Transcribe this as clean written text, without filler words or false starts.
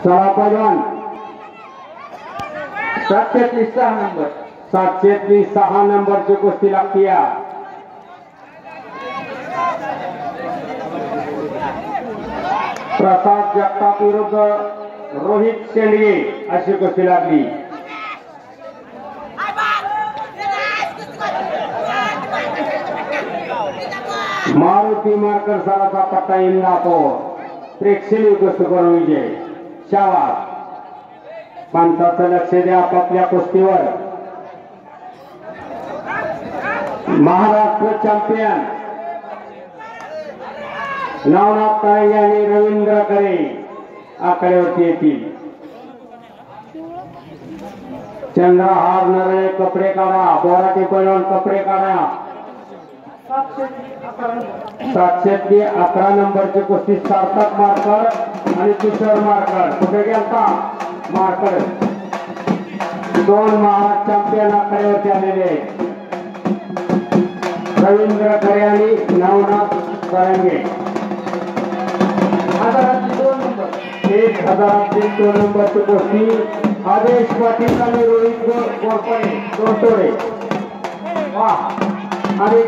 चला पैलवान 736 नंबर 736 नंबरची कुस्ती लागते या प्रसाद जगताप विरुद्ध रोहित शेंडगे अशी कुस्ती लागली। मारुती मार्कर सराचा पट्टा इंदापूर प्रेक्षणीय कुस्ती करून विजय शाबास। पंचाचं लक्ष द्या आपापल्या कुस्तीवर। महाराष्ट्र चॅम्पियन नवनाथ ताई आणि रवींद्र करे आकड्यावरती येतील। चंद्रहार नरळे कपडे काढा, बोराटे पैलवान कपडे काढा। 711 नंबरची कुस्ती सार्थक मार्कर आणि किशोर मार्कर कुठे गेलता मार्कर दोन महाराष्ट्र चॅम्पियन आकड्यावरती आलेले रवींद्र करे आणि नवनाथ तरंगे। 1002 नंबरची कुस्ती आदेश पाटील आणि रोहित गोरपडे दोन तोडे वाह आणि